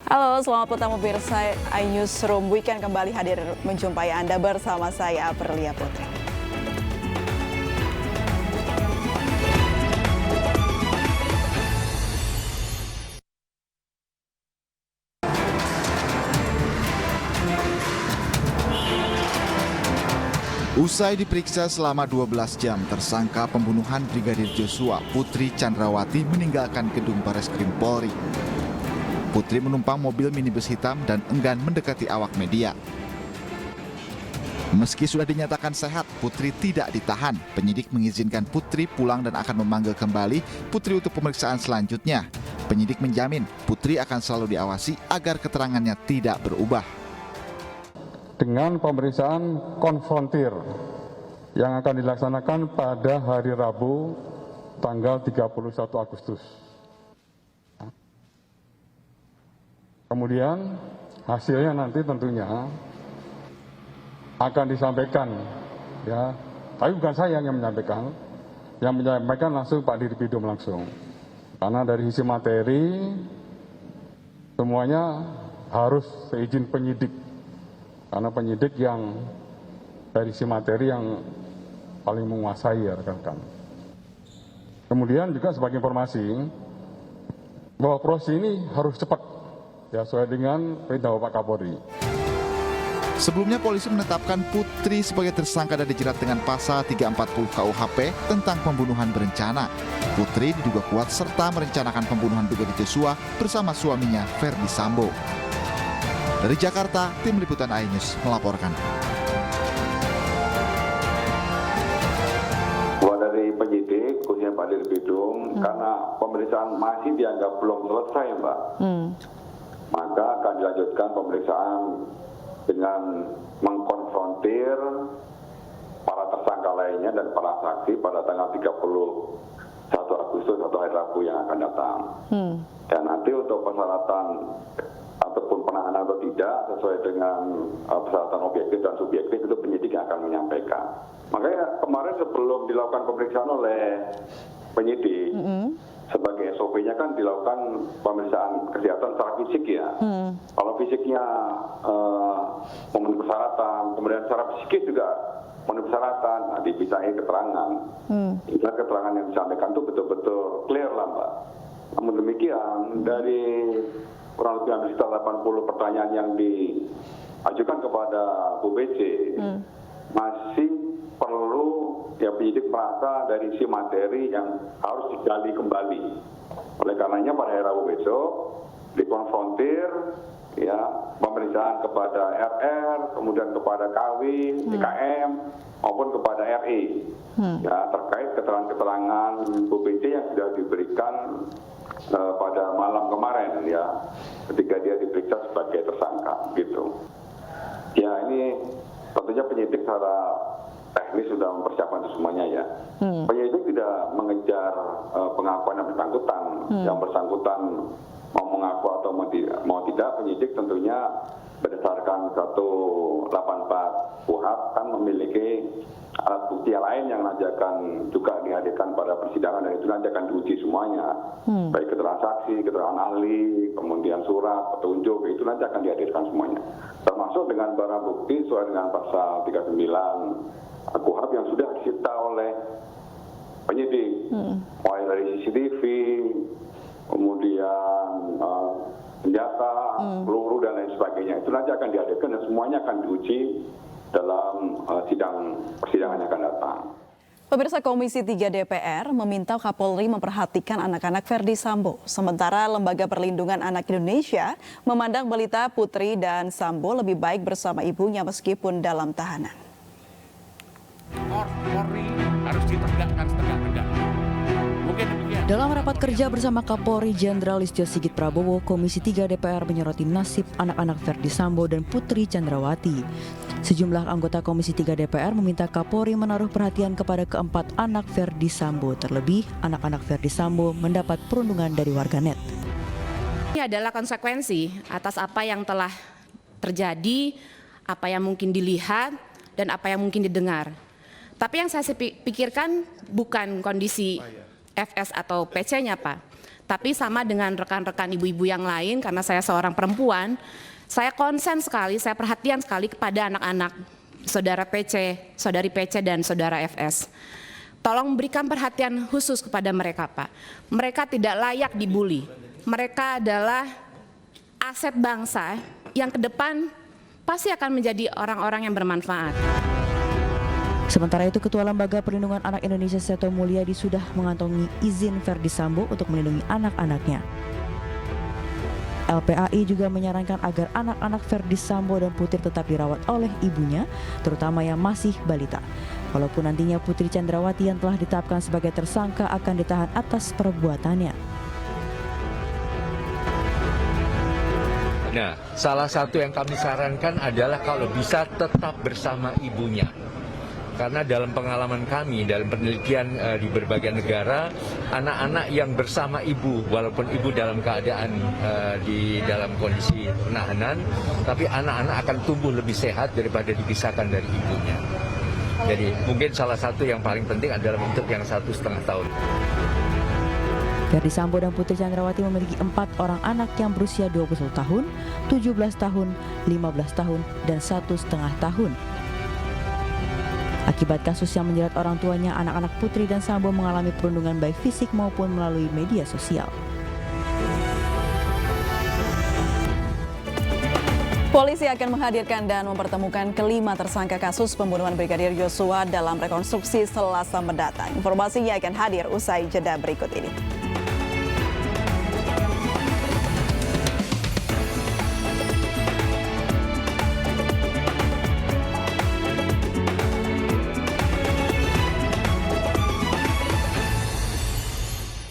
Halo, selamat petang pemirsa iNewsroom Weekend kembali hadir menjumpai Anda bersama saya Aprilia Putri. Usai diperiksa selama 12 jam, tersangka pembunuhan Brigadir Joshua, Putri Chandrawati meninggalkan gedung Bareskrim Polri. Putri menumpang mobil minibus hitam dan enggan mendekati awak media. Meski sudah dinyatakan sehat, Putri tidak ditahan. Penyidik mengizinkan Putri pulang dan akan memanggil kembali Putri untuk pemeriksaan selanjutnya. Penyidik menjamin Putri akan selalu diawasi agar keterangannya tidak berubah. Dengan pemeriksaan konfrontir yang akan dilaksanakan pada hari Rabu tanggal 31 Agustus. Kemudian hasilnya nanti tentunya akan disampaikan, ya, tapi bukan saya yang menyampaikan langsung Pak Dirpidum langsung. Karena dari sisi materi semuanya harus seizin penyidik. Karena penyidik yang dari sisi materi yang paling menguasai ya rekan-rekan. Kemudian juga sebagai informasi bahwa proses ini harus cepat ya sesuai dengan perintah Bapak Kapolri. Sebelumnya polisi menetapkan Putri sebagai tersangka dan dijerat dengan pasal 340 KUHP tentang pembunuhan berencana. Putri diduga kuat serta merencanakan pembunuhan Brigadir Joshua bersama suaminya Ferdy Sambo. Dari Jakarta, tim liputan iNews melaporkan. Dari penyidik, khususnya Pak Dirpidum, karena pemeriksaan masih dianggap belum selesai, Mbak. Maka akan dilanjutkan pemeriksaan dengan mengkonfrontir para tersangka lainnya dan para saksi pada tanggal 31 Agustus atau hari Rabu yang akan datang. Dan nanti untuk persyaratan ataupun penahanan atau tidak sesuai dengan persyaratan objektif dan subjektif itu penyidik yang akan menyampaikan. Makanya kemarin sebelum dilakukan pemeriksaan oleh penyidik, sebagai SOP-nya kan dilakukan pemeriksaan kesehatan secara fisik ya. Kalau fisiknya memenuhi persyaratan, kemudian secara psikis juga memenuhi persyaratan, nah, dipisahkan keterangan. Sehingga keterangan yang disampaikan itu betul-betul clear lah, Mbak. Namun demikian dari kurang lebih hampir sekitar 80 pertanyaan yang diajukan kepada Bu BC, masih perlu ya penyidik merasa dari si materi yang harus digali kembali. Oleh karenanya pada hari Rabu besok dikonfrontir ya pemeriksaan kepada RR, kemudian kepada KW, DKM maupun kepada RI ya terkait keterangan-keterangan Bu BC yang sudah diberikan pada malam kemarin ya ketika dia diperiksa sebagai tersangka gitu. Ya ini tentunya penyidik secara teknis sudah mempersiapkan itu semuanya ya. Penyidik tidak mengejar pengakuan yang bersangkutan. Yang bersangkutan mau mengaku atau mau tidak, penyidik tentunya berdasarkan 184 KUHP kan memiliki alat bukti yang lain yang nanti akan juga dihadirkan pada persidangan dan itu nanti akan diuji semuanya. Baik keterangan saksi, keterangan ahli, kemudian surat, petunjuk, itu nanti akan dihadirkan semuanya. Termasuk dengan barang bukti sesuai dengan pasal 39 KUHP yang sudah disita oleh penyidik. Mulai dari CCTV, kemudian senjata, peluru dan lain sebagainya. Itu nanti akan dihadirkan dan semuanya akan diuji dalam persidangan yang akan datang. Pemirsa Komisi 3 DPR meminta Kapolri memperhatikan anak-anak Ferdy Sambo. Sementara Lembaga Perlindungan Anak Indonesia memandang balita Putri dan Sambo lebih baik bersama ibunya meskipun dalam tahanan. Polri harus ditegakkan setegak-tegaknya. Dalam rapat kerja bersama Kapolri Jenderal Listio Sigit Prabowo, Komisi 3 DPR menyoroti nasib anak-anak Ferdy Sambo dan Putri Chandrawati. Sejumlah anggota Komisi 3 DPR meminta Kapolri menaruh perhatian kepada keempat anak Ferdy Sambo, terlebih anak-anak Ferdy Sambo mendapat perundungan dari warganet. Ini adalah konsekuensi atas apa yang telah terjadi, apa yang mungkin dilihat, dan apa yang mungkin didengar. Tapi yang saya pikirkan bukan kondisi FS atau PC-nya, Pak, Tapi sama dengan rekan-rekan ibu-ibu yang lain, karena saya seorang perempuan, saya konsen sekali, saya perhatian sekali kepada anak-anak saudara PC, saudari PC, dan saudara FS. Tolong berikan perhatian khusus kepada mereka, Pak. Mereka tidak layak dibully. Mereka adalah aset bangsa yang ke depan pasti akan menjadi orang-orang yang bermanfaat. Sementara itu, Ketua Lembaga Perlindungan Anak Indonesia Seto Mulyadi sudah mengantongi izin Verdi Sambo untuk melindungi anak-anaknya. LPAI juga menyarankan agar anak-anak Verdi Sambo dan Putri tetap dirawat oleh ibunya, terutama yang masih balita. Walaupun nantinya Putri Chandrawati yang telah ditetapkan sebagai tersangka akan ditahan atas perbuatannya. Nah, salah satu yang kami sarankan adalah kalau bisa tetap bersama ibunya. Karena dalam pengalaman kami, dalam penelitian di berbagai negara, anak-anak yang bersama ibu, walaupun ibu dalam keadaan di dalam kondisi penahanan, tapi anak-anak akan tumbuh lebih sehat daripada dipisahkan dari ibunya. Jadi mungkin salah satu yang paling penting adalah untuk yang 1,5 tahun. Verdi Sambo dan Putri Chandrawati memiliki 4 orang anak yang berusia 21 tahun, 17 tahun, 15 tahun, dan 1,5 tahun. Akibat kasus yang menjerat orang tuanya, anak-anak Putri dan Sambo mengalami perundungan baik fisik maupun melalui media sosial. Polisi akan menghadirkan dan mempertemukan kelima tersangka kasus pembunuhan Brigadir Yosua dalam rekonstruksi Selasa mendatang. Informasinya akan hadir usai jeda berikut ini.